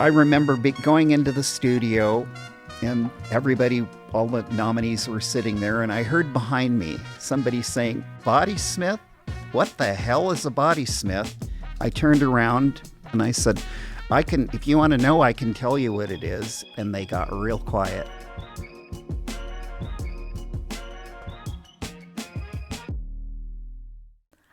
I remember going into the studio and everybody, all the nominees were sitting there, and I heard behind me somebody saying, "Body Smith? What the hell is a body smith?" I turned around and I said, if you want to know, I can tell you what it is. And they got real quiet.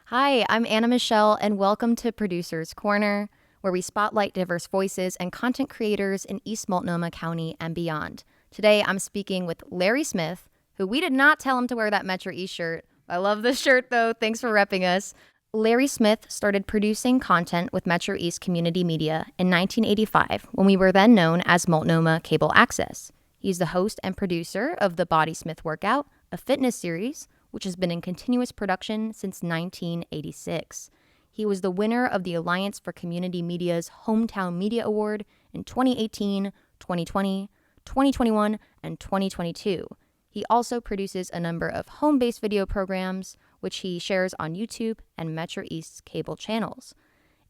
Hi, I'm Anna Michelle, and welcome to Producers Corner, where we spotlight diverse voices and content creators in East Multnomah County and beyond. Today, I'm speaking with Larry Smith, who we did not tell him to wear that MetroEast shirt. I love this shirt, though. Thanks for repping us. Larry Smith started producing content with MetroEast Community Media in 1985, when we were then known as Multnomah Cable Access. He's the host and producer of the Body Smith Workout, a fitness series, which has been in continuous production since 1986. He was the winner of the Alliance for Community Media's Hometown Media Award in 2018, 2020, 2021, and 2022. He also produces a number of home-based video programs, which he shares on YouTube and MetroEast's cable channels.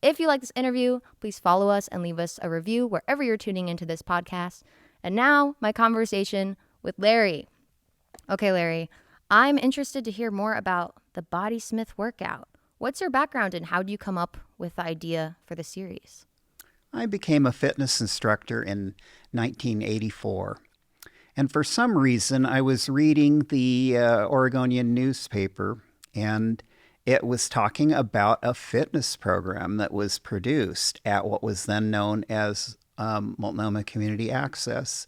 If you like this interview, please follow us and leave us a review wherever you're tuning into this podcast. And now, my conversation with Larry. Okay, Larry, I'm interested to hear more about the Body Smith Workout. What's your background and how do you come up with the idea for the series? I became a fitness instructor in 1984. And for some reason, I was reading the Oregonian newspaper, and it was talking about a fitness program that was produced at what was then known as Multnomah Community Access.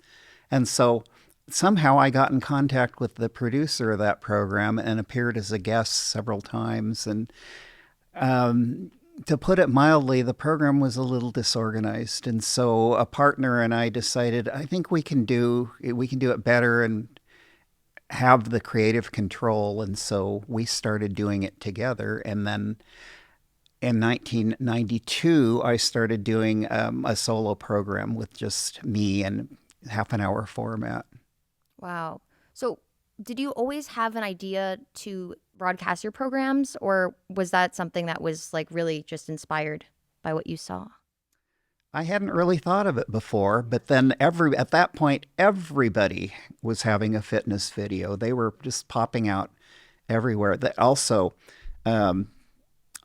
And so somehow I got in contact with the producer of that program and appeared as a guest several times. And to put it mildly, the program was a little disorganized. And so a partner and I decided, I think we can do it better and have the creative control. And so we started doing it together. And then in 1992, I started doing a solo program with just me and half an hour format. Wow. So did you always have an idea to broadcast your programs, or was that something that was like really just inspired by what you saw? I hadn't really thought of it before, but then at that point, everybody was having a fitness video. They were just popping out everywhere. Also, I'm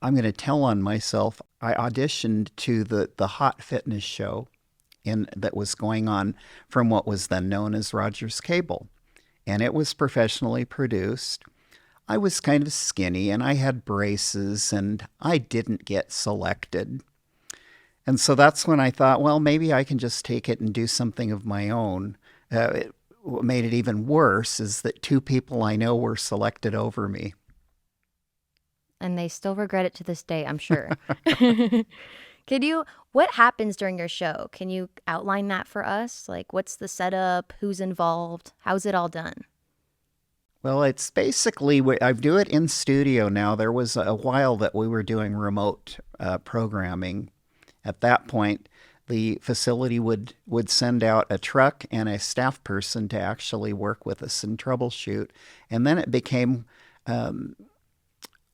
going to tell on myself. I auditioned to the Hot Fitness show that was going on from what was then known as Rogers Cable. And it was professionally produced. I was kind of skinny and I had braces and I didn't get selected. And so that's when I thought, well, maybe I can just take it and do something of my own. What made it even worse is that two people I know were selected over me. And they still regret it to this day, I'm sure. What happens during your show? Can you outline that for us? Like, what's the setup? Who's involved? How's it all done? Well, it's basically, I do it in studio now. There was a while that we were doing remote programming. At that point, the facility would send out a truck and a staff person to actually work with us and troubleshoot. And then it became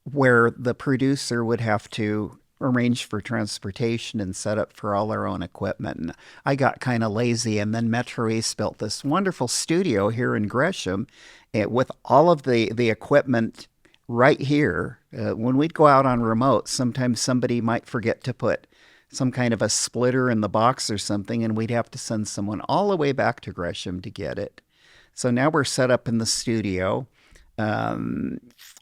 where the producer would have to arrange for transportation and set up for all their own equipment. And I got kind of lazy, and then MetroEast built this wonderful studio here in Gresham with all of the equipment right here. When we'd go out on remote, sometimes somebody might forget to put some kind of a splitter in the box or something, and we'd have to send someone all the way back to Gresham to get it. So now we're set up in the studio.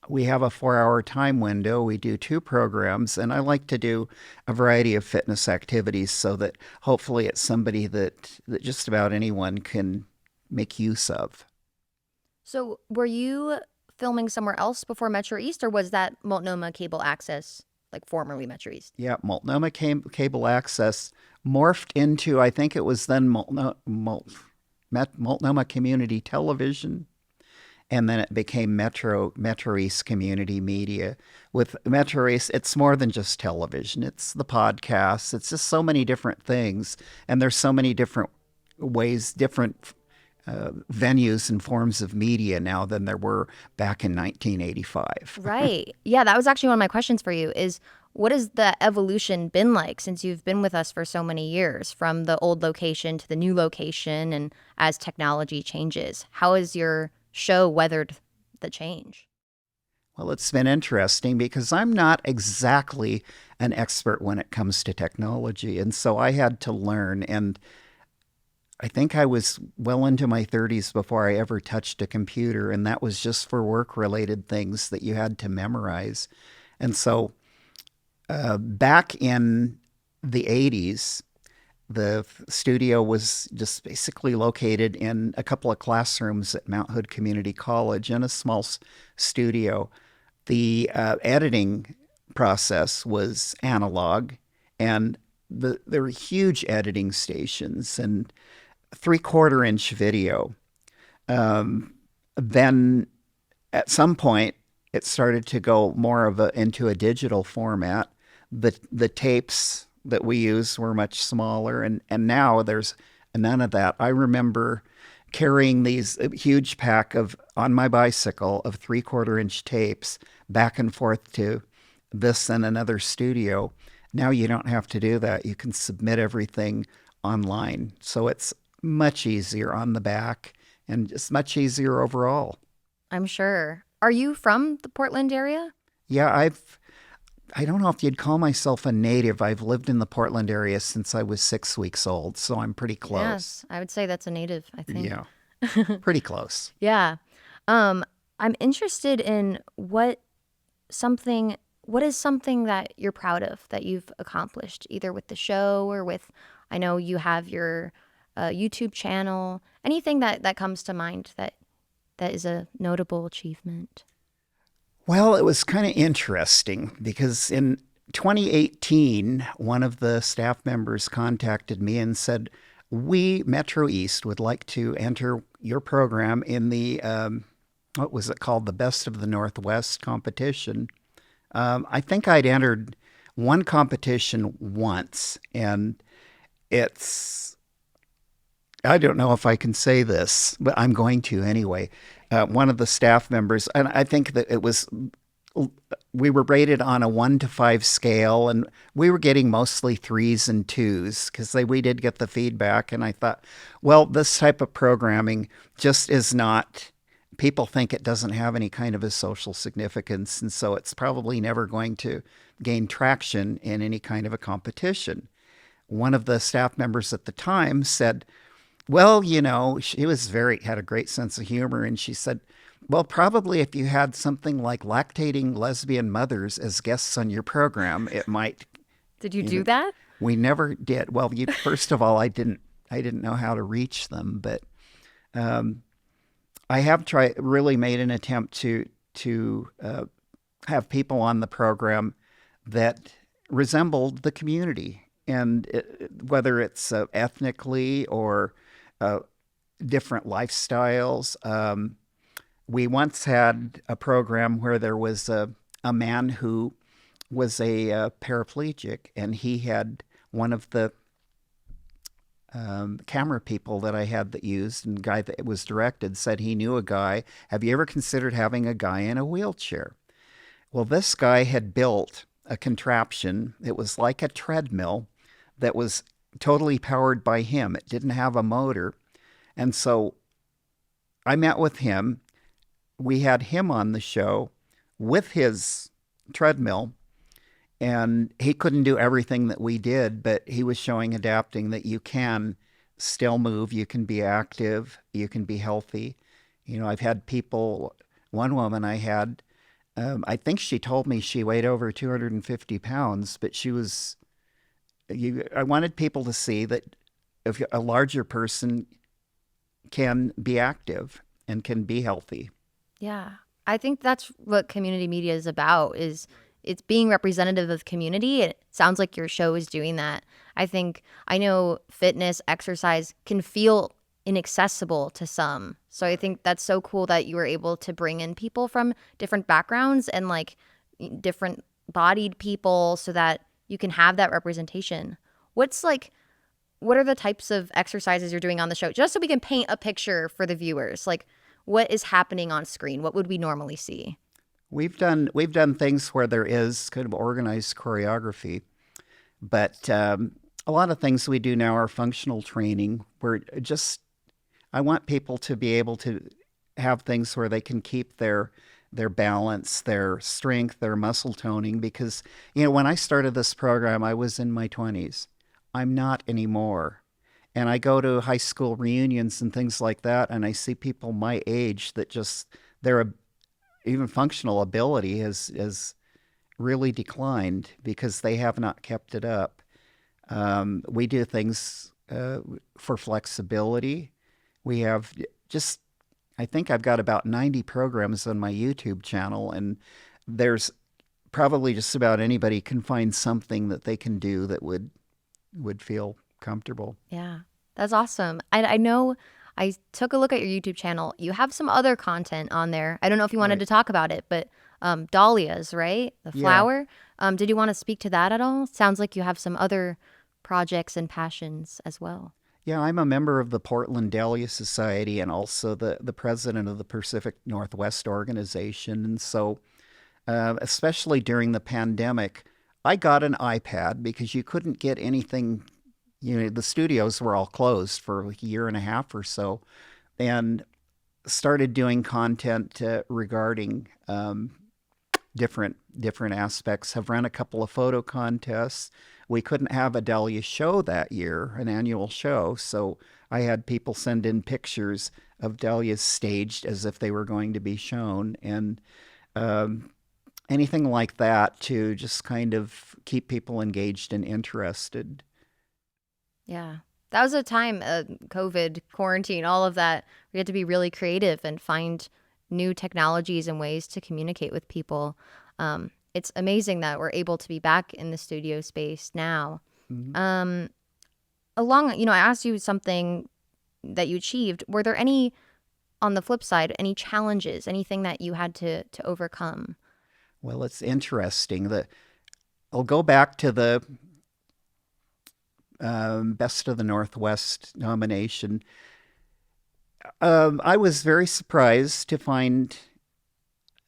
We have a 4-hour time window. We do 2 programs, and I like to do a variety of fitness activities so that hopefully it's somebody that just about anyone can make use of. So were you filming somewhere else before MetroEast, or was that Multnomah Cable Access, like formerly MetroEast? Yeah, Multnomah Cable Access morphed into, I think it was then Multnomah Community Television. And then it became MetroEast Community Media. With MetroEast, it's more than just television. It's the podcasts. It's just so many different things. And there's so many different ways, different venues and forms of media now than there were back in 1985. Right. Yeah, that was actually one of my questions for you is what has the evolution been like since you've been with us for so many years, from the old location to the new location, and as technology changes? How has your show weathered the change? Well, it's been interesting because I'm not exactly an expert when it comes to technology. And so I had to learn. And I think I was well into my 30s before I ever touched a computer. And that was just for work related things that you had to memorize. And so back in the 80s, the studio was just basically located in a couple of classrooms at Mount Hood Community College in a small studio. The editing process was analog, and there were huge editing stations and 3/4 inch video. Then at some point, it started to go more into a digital format. The tapes that we use were much smaller, and now there's none of that. I remember carrying these huge pack of on my bicycle of 3/4 inch tapes back and forth to this and another studio. Now you don't have to do that. You can submit everything online. So it's much easier on the back and just much easier overall. I'm sure. Are you from the Portland area? Yeah, I don't know if you'd call myself a native. I've lived in the Portland area since I was 6 weeks old, so I'm pretty close. Yes, I would say that's a native, I think. Yeah, pretty close. Yeah. I'm interested in what is something that you're proud of that you've accomplished, either with the show or with, I know you have your YouTube channel, anything that comes to mind that is a notable achievement. Well, it was kind of interesting because in 2018, one of the staff members contacted me and said, we, MetroEast, would like to enter your program in the, what was it called, the Best of the Northwest competition. I think I'd entered one competition once, and I don't know if I can say this, but I'm going to anyway. One of the staff members, and I think that we were rated on a 1 to 5 scale, and we were getting mostly 3s and 2s because we did get the feedback. And I thought, well, this type of programming just is not, people think it doesn't have any kind of a social significance. And so it's probably never going to gain traction in any kind of a competition. One of the staff members at the time said, well, she had a great sense of humor. And she said, well, probably if you had something like lactating lesbian mothers as guests on your program, it might. Did you do that? We never did. Well, first of all, I didn't know how to reach them, but I have really made an attempt to have people on the program that resembled the community, and whether it's ethnically or different lifestyles. We once had a program where there was a man who was a paraplegic, and he had one of the camera people that I had that used, and the guy that it was directed said he knew a guy. Have you ever considered having a guy in a wheelchair? Well, this guy had built a contraption. It was like a treadmill that was totally powered by him. It didn't have a motor. And so I met with him. We had him on the show with his treadmill, and he couldn't do everything that we did, but he was showing adapting that you can still move, you can be active, you can be healthy. I've had people, one woman I had, I think she told me she weighed over 250 pounds, but I wanted people to see that if a larger person can be active and can be healthy. Yeah. I think that's what community media is about, is it's being representative of community. It sounds like your show is doing that. I know fitness, exercise can feel inaccessible to some. So I think that's so cool that you were able to bring in people from different backgrounds and like different bodied people so that you can have that representation. What are the types of exercises you're doing on the show? Just so we can paint a picture for the viewers. Like, what is happening on screen? What would we normally see? We've done things where there is kind of organized choreography, but a lot of things we do now are functional training. I want people to be able to have things where they can keep their balance, their strength, their muscle toning. Because when I started this program, I was in my 20s. I'm not anymore. And I go to high school reunions and things like that, and I see people my age that just their even functional ability has really declined because they have not kept it up. We do things for flexibility. We have just, I think I've got about 90 programs on my YouTube channel, and there's probably just about anybody can find something that they can do that would feel comfortable. Yeah, that's awesome. I know I took a look at your YouTube channel. You have some other content on there. I don't know if you wanted Right. to talk about it, but dahlias, right? The Yeah. flower. Did you want to speak to that at all? Sounds like you have some other projects and passions as well. Yeah, I'm a member of the Portland Dahlia Society and also the president of the Pacific Northwest organization. And so, especially during the pandemic, I got an iPad because you couldn't get anything. The studios were all closed for like a year and a half or so, and started doing content regarding different aspects. Have run a couple of photo contests. We couldn't have a Dahlia show that year, an annual show, so I had people send in pictures of dahlias staged as if they were going to be shown, and um, anything like that to just kind of keep people engaged and interested. Yeah. That was a time, COVID, quarantine, all of that. We had to be really creative and find new technologies and ways to communicate with people. It's amazing that we're able to be back in the studio space now. Mhm. I asked you something that you achieved. Were there any, on the flip side, any challenges, anything that you had to overcome? Well, it's interesting that I'll go back to the Best of the Northwest nomination. I was very surprised to find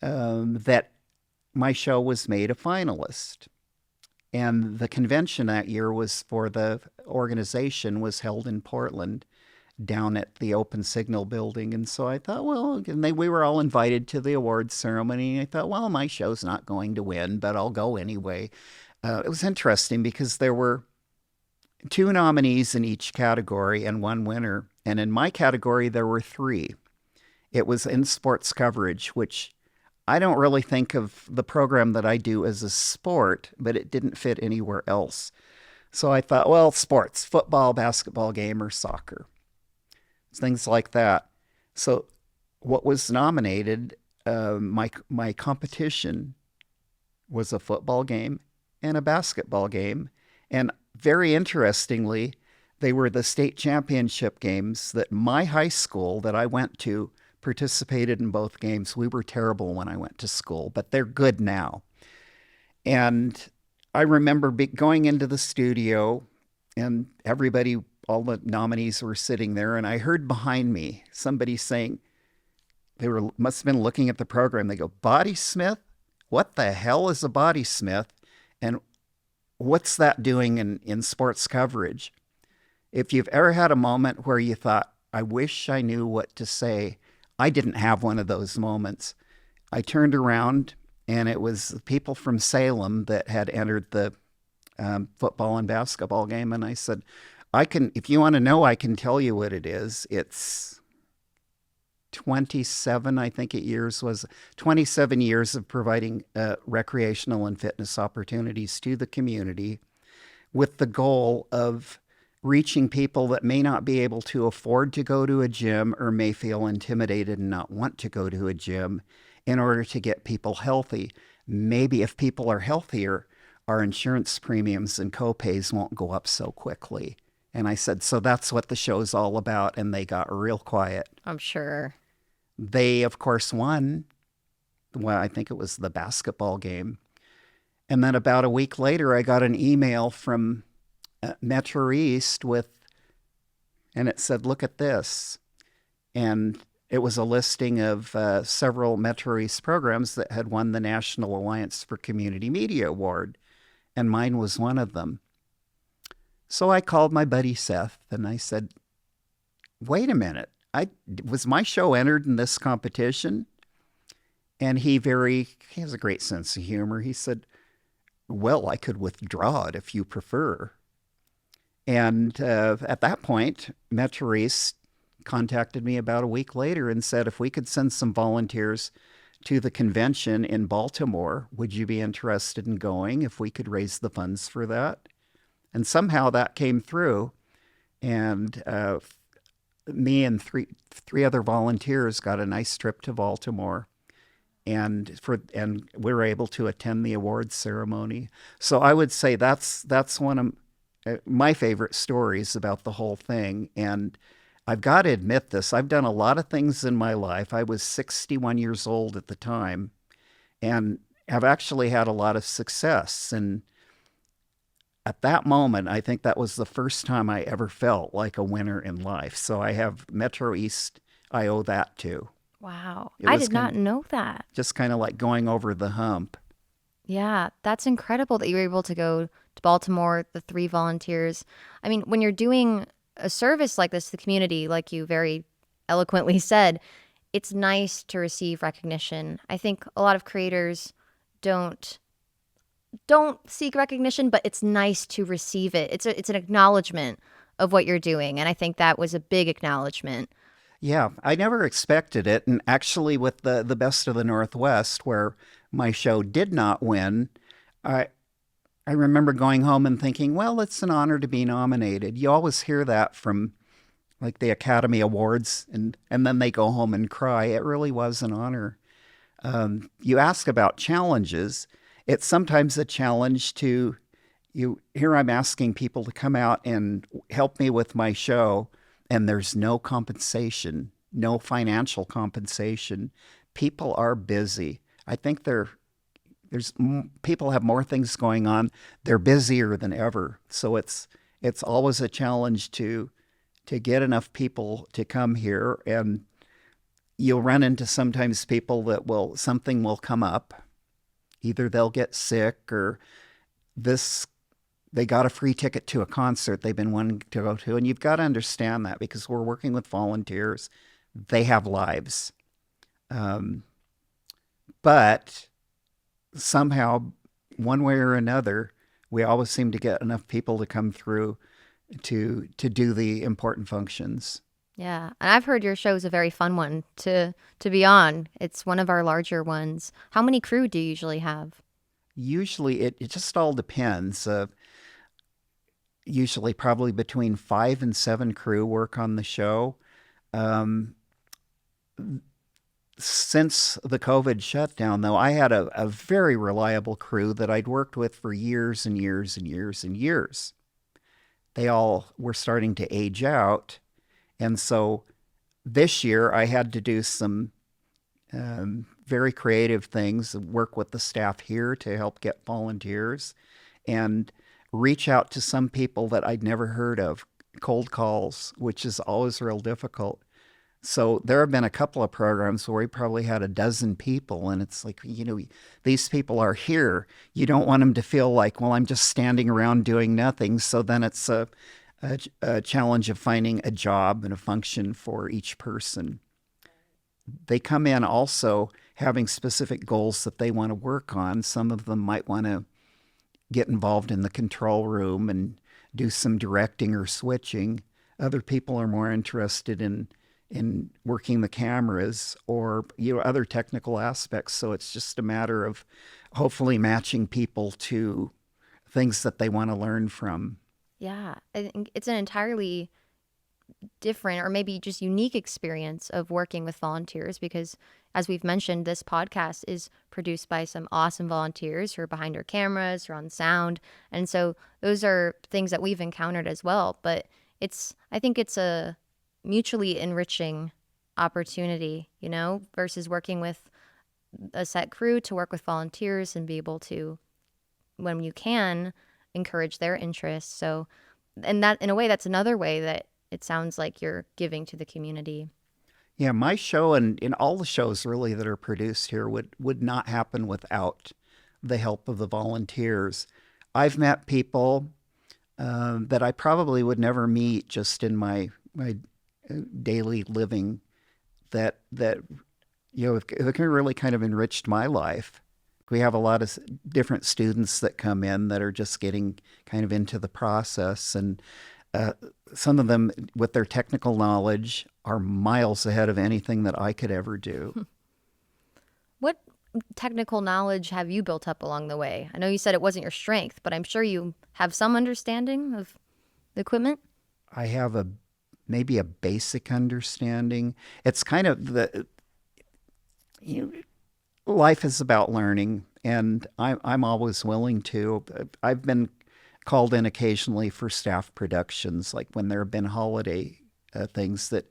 that my show was made a finalist. And the convention that year was for the organization was held in Portland down at the Open Signal building. And so I thought, well, we were all invited to the awards ceremony. I thought, well, my show's not going to win, but I'll go anyway. It was interesting because there were two nominees in each category and one winner. And in my category, there were three. It was in sports coverage, which I don't really think of the program that I do as a sport, but it didn't fit anywhere else. So I thought, well, sports, football, basketball game, or soccer, things like that. So what was nominated, my competition was a football game and a basketball game. And very interestingly, they were the state championship games that my high school that I went to participated in both games. We were terrible when I went to school, but they're good now. And I remember going into the studio and all the nominees were sitting there, and I heard behind me somebody saying, must have been looking at the program. They go, "Body Smith? What the hell is a body smith? And what's that doing in sports coverage?" If you've ever had a moment where you thought, I wish I knew what to say, I didn't have one of those moments. I turned around, and it was people from Salem that had entered the football and basketball game. And I said, if you want to know, I can tell you what it is. It's 27, I think 27 years of providing recreational and fitness opportunities to the community with the goal of reaching people that may not be able to afford to go to a gym or may feel intimidated and not want to go to a gym in order to get people healthy. Maybe if people are healthier, our insurance premiums and copays won't go up so quickly. And I said, so that's what the show's all about. And they got real quiet. I'm sure. They, of course, won. Well, I think it was the basketball game. And then about a week later, I got an email from MetroEast and it said, look at this. And it was a listing of several MetroEast programs that had won the National Alliance for Community Media Award, and mine was one of them. So I called my buddy Seth and I said, wait a minute, was my show entered in this competition? And he has a great sense of humor. He said, well, I could withdraw it if you prefer. And at that point, MetroEast contacted me about a week later and said, if we could send some volunteers to the convention in Baltimore, would you be interested in going if we could raise the funds for that? And somehow that came through. And me and three other volunteers got a nice trip to Baltimore, and we were able to attend the awards ceremony. So I would say that's one of my favorite stories about the whole thing. And I've got to admit this, I've done a lot of things in my life. I was 61 years old at the time and have actually had a lot of success. And at that moment, I think that was the first time I ever felt like a winner in life. So I have MetroEast, I owe that to. Wow. It I was did not know that. Just kind of like going over the hump. Yeah, that's incredible that you were able to go to Baltimore, the 3 volunteers. I mean, when you're doing a service like this to the community, like you very eloquently said, it's nice to receive recognition. I think a lot of creators don't seek recognition, but it's nice to receive it. It's an acknowledgement of what you're doing, and I think that was a big acknowledgement. Yeah, I never expected it. And actually, with the Best of the Northwest, where my show did not win, I remember going home and thinking, well, it's an honor to be nominated. You always hear that from like the Academy Awards, and then they go home and cry. It really was an honor. You ask about challenges. It's sometimes a challenge to you. Here I'm asking people to come out and help me with my show, and there's no compensation, no financial compensation. People are busy. I think people have more things going on. They're busier than ever. So it's always a challenge to get enough people to come here. And you'll run into sometimes people that something will come up. Either they'll get sick or they got a free ticket to a concert they've been wanting to go to. And you've got to understand that because we're working with volunteers. They have lives. But somehow, one way or another, we always seem to get enough people to come through to do the important functions. Yeah, and I've heard your show is a very fun one to be on. It's one of our larger ones. How many crew do you usually have? Usually, it just all depends. Usually, probably between 5 and 7 crew work on the show. Since the COVID shutdown, though, I had a very reliable crew that I'd worked with for years and years and years and years. They all were starting to age out. And so this year I had to do some very creative things, work with the staff here to help get volunteers and reach out to some people that I'd never heard of, cold calls, which is always real difficult. So there have been a couple of programs where we probably had a dozen people, and it's like, these people are here. You don't want them to feel like, well, I'm just standing around doing nothing. So then it's a challenge of finding a job and a function for each person. They come in also having specific goals that they want to work on. Some of them might want to get involved in the control room and do some directing or switching. Other people are more interested in working the cameras or other technical aspects. So it's just a matter of hopefully matching people to things that they want to learn from. Yeah, I think it's an entirely different or maybe just unique experience of working with volunteers because, as we've mentioned, this podcast is produced by some awesome volunteers who are behind our cameras or on sound. And so those are things that we've encountered as well. But I think it's a mutually enriching opportunity, versus working with a set crew to work with volunteers and be able to, when you can, encourage their interests. So, and that in a way, that's another way that it sounds like you're giving to the community. Yeah, my show and in all the shows really that are produced here would not happen without the help of the volunteers. I've met people that I probably would never meet just in my daily living that it can really kind of enriched my life. We have a lot of different students that come in that are just getting kind of into the process, and uh, some of them with their technical knowledge are miles ahead of anything that I could ever do. What technical knowledge have you built up along the way? I know you said it wasn't your strength, but I'm sure you have some understanding of the equipment. I have a maybe a basic understanding. It's kind of you life is about learning, and I'm always willing to. I've been called in occasionally for staff productions, like when there have been holiday things that,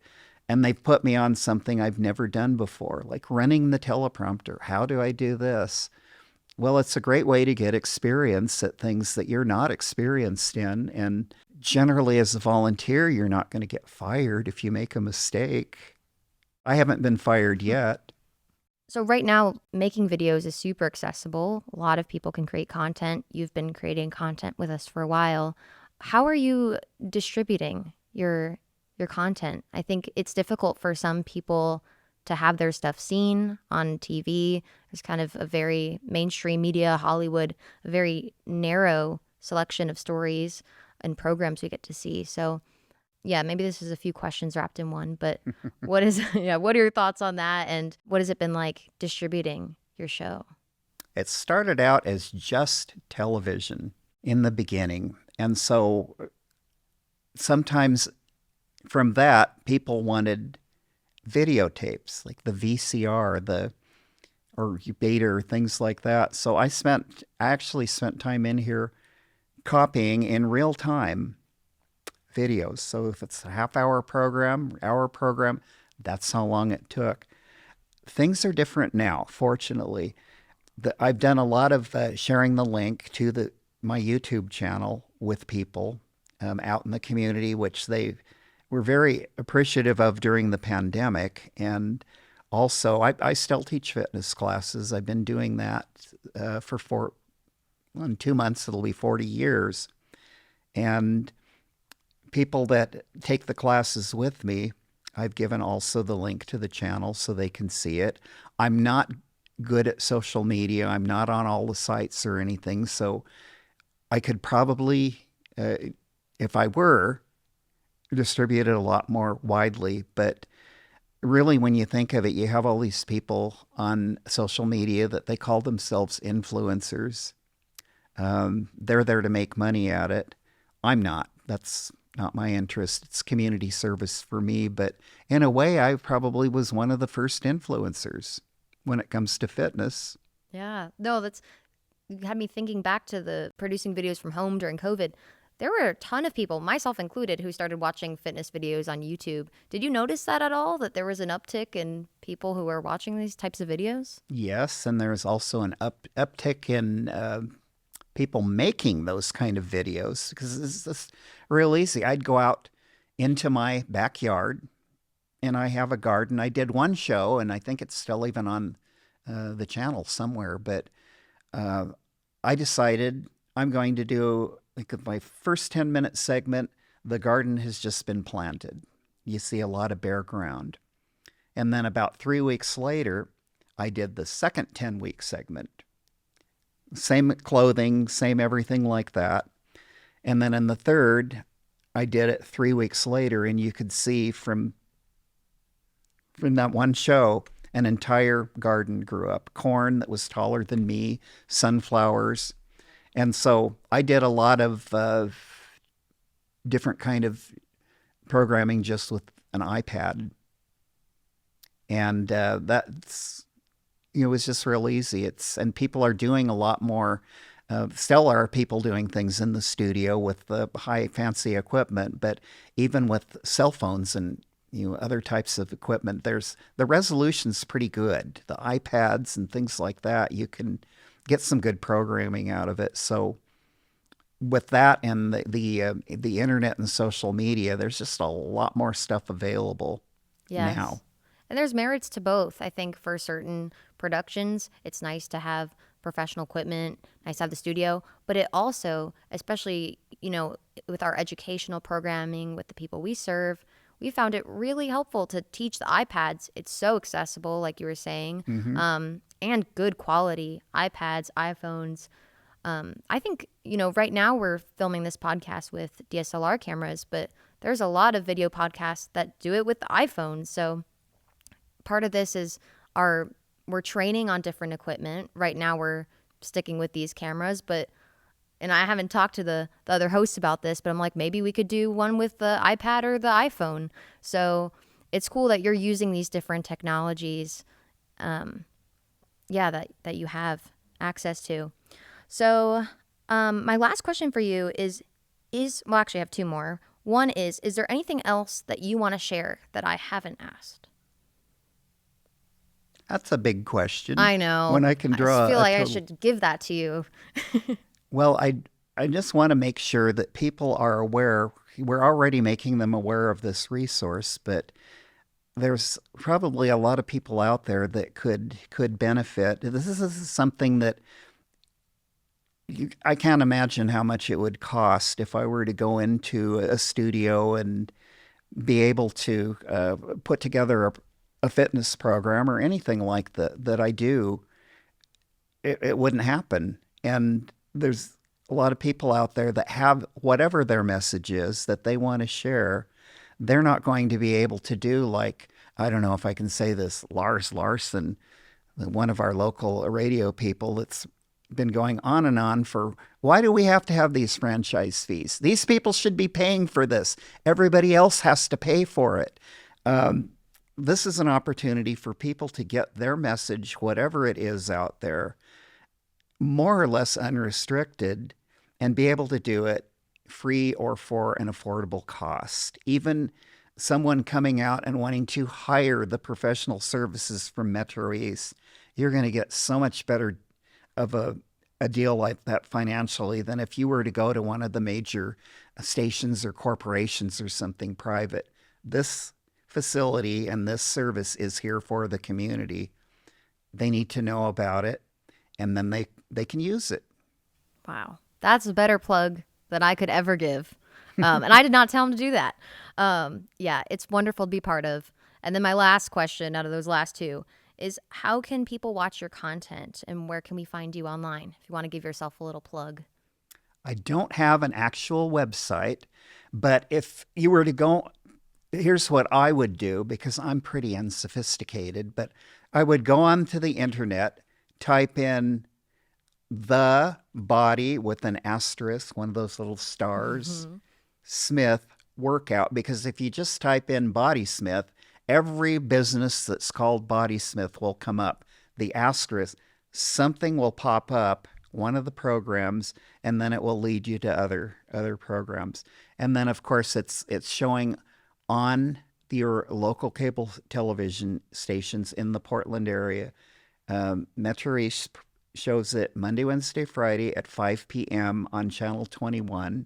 and they've put me on something I've never done before, like running the teleprompter. How do I do this? Well, it's a great way to get experience at things that you're not experienced in. And generally, as a volunteer, you're not going to get fired if you make a mistake. I haven't been fired yet. So right now, making videos is super accessible. A lot of people can create content. You've been creating content with us for a while. How are you distributing your content? I think it's difficult for some people to have their stuff seen on TV. There's kind of a very mainstream media, Hollywood, a very narrow selection of stories and programs we get to see. So yeah, maybe this is a few questions wrapped in one, but what are your thoughts on that? And what has it been like distributing your show? It started out as just television in the beginning. And so sometimes from that, people wanted videotapes, like the VCR, or beta, or things like that. So I actually spent time in here copying in real time videos. So if it's a half-hour program, hour program, that's how long it took. Things are different now, fortunately. I've done a lot of sharing the link to my YouTube channel with people out in the community, which they were very appreciative of during the pandemic. And also, I still teach fitness classes. I've been doing that in 2 months, it'll be 40 years. And people that take the classes with me, I've given also the link to the channel so they can see it. I'm not good at social media. I'm not on all the sites or anything. So I could probably, if I were, distribute it a lot more widely. But really, when you think of it, you have all these people on social media that they call themselves influencers. They're there to make money at it. I'm not. That's not my interest. It's community service for me. But in a way, I probably was one of the first influencers when it comes to fitness. Yeah, no, you had me thinking back to the producing videos from home during COVID. There were a ton of people, myself included, who started watching fitness videos on YouTube. Did you notice that at all, that there was an uptick in people who were watching these types of videos? Yes, and there's also an uptick in people making those kind of videos, because it's just real easy. I'd go out into my backyard, and I have a garden. I did one show, and I think it's still even on the channel somewhere, but I decided I'm going to do, like, my first 10-minute segment, the garden has just been planted. You see a lot of bare ground. And then about 3 weeks later, I did the second 10-week segment. Same clothing, same everything like that. And then in the third, I did it 3 weeks later, and you could see from that one show, an entire garden grew up. Corn that was taller than me, sunflowers. And so I did a lot of different kind of programming just with an iPad. And that's, it was just real easy. And people are doing a lot more. Still are people doing things in the studio with the high fancy equipment, but even with cell phones and other types of equipment, the resolution's pretty good. The iPads and things like that, you can get some good programming out of it. So with that and the internet and social media, there's just a lot more stuff available Yes. now. And there's merits to both. I think for certain productions, it's nice to have professional equipment, nice to have the studio, but it also, especially, with our educational programming, with the people we serve, we found it really helpful to teach the iPads. It's so accessible, like you were saying, and good quality iPads, iPhones. I think, right now we're filming this podcast with DSLR cameras, but there's a lot of video podcasts that do it with the iPhone. So part of this is we're training on different equipment. Right now we're sticking with these cameras, and I haven't talked to the other hosts about this, but I'm like, maybe we could do one with the iPad or the iPhone. So it's cool that you're using these different technologies, that you have access to. So my last question for you is well, actually I have two more. One is there anything else that you want to share that I haven't asked? That's a big question. I know. When I can draw I feel like I should give that to you. Well, I just want to make sure that people are aware. We're already making them aware of this resource, but there's probably a lot of people out there that could benefit. This is something that I can't imagine how much it would cost if I were to go into a studio and be able to put together a fitness program or anything like that I do. It wouldn't happen. And there's a lot of people out there that have whatever their message is that they want to share. They're not going to be able to do, like, I don't know if I can say this, Lars Larson, one of our local radio people that's been going on and on for, why do we have to have these franchise fees? These people should be paying for this. Everybody else has to pay for it. This is an opportunity for people to get their message, whatever it is out there, more or less unrestricted, and be able to do it free or for an affordable cost. Even someone coming out and wanting to hire the professional services from MetroEast, you're going to get so much better of a deal like that financially than if you were to go to one of the major stations or corporations or something private. This facility and this service is here for the community. They need to know about it, and then they can use it. Wow. That's a better plug than I could ever give. And I did not tell him to do that. Yeah, it's wonderful to be part of. And then my last question out of those last two is, how can people watch your content, and where can we find you online if you want to give yourself a little plug? I don't have an actual website, but if you were to go, here's what I would do, because I'm pretty unsophisticated, but I would go onto the internet, type in the body with an asterisk, one of those little stars, Smith workout, because if you just type in Body Smith, every business that's called Body Smith will come up. The asterisk, something will pop up, one of the programs, and then it will lead you to other programs. And then, of course, it's showing on your local cable television stations in the Portland area. MetroEast shows it Monday, Wednesday, Friday at 5 p.m. on Channel 21.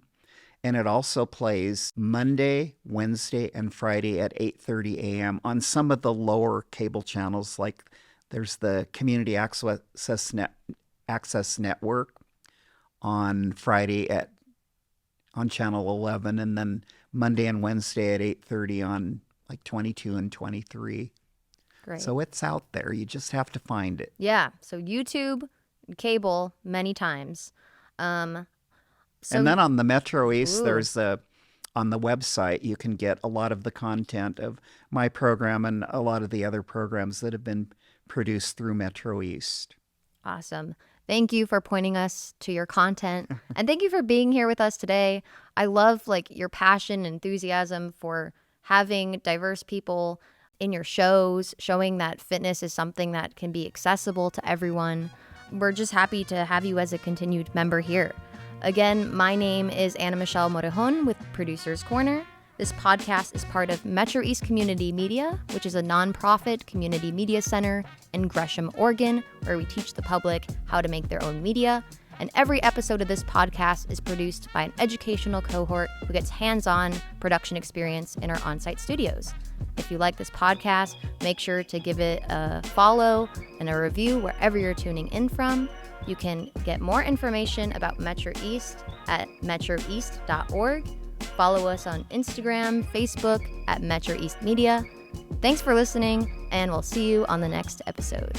And it also plays Monday, Wednesday, and Friday at 8:30 a.m. on some of the lower cable channels, like there's the Community Access Network on Friday on Channel 11, and then Monday and Wednesday at 8:30 on like 22 and 23. Great. So it's out there. You just have to find it. Yeah. So YouTube, cable, many times. And then on the MetroEast, there's on the website, you can get a lot of the content of my program and a lot of the other programs that have been produced through MetroEast. Awesome. Thank you for pointing us to your content. And thank you for being here with us today. I love your passion and enthusiasm for having diverse people in your shows, showing that fitness is something that can be accessible to everyone. We're just happy to have you as a continued member here. Again, my name is Ana Michelle Morejon with Producers Corner. This podcast is part of MetroEast Community Media, which is a nonprofit community media center in Gresham, Oregon, where we teach the public how to make their own media. And every episode of this podcast is produced by an educational cohort who gets hands-on production experience in our on-site studios. If you like this podcast, make sure to give it a follow and a review wherever you're tuning in from. You can get more information about MetroEast at metroeast.org. Follow us on Instagram, Facebook at MetroEast Media. Thanks for listening, and we'll see you on the next episode.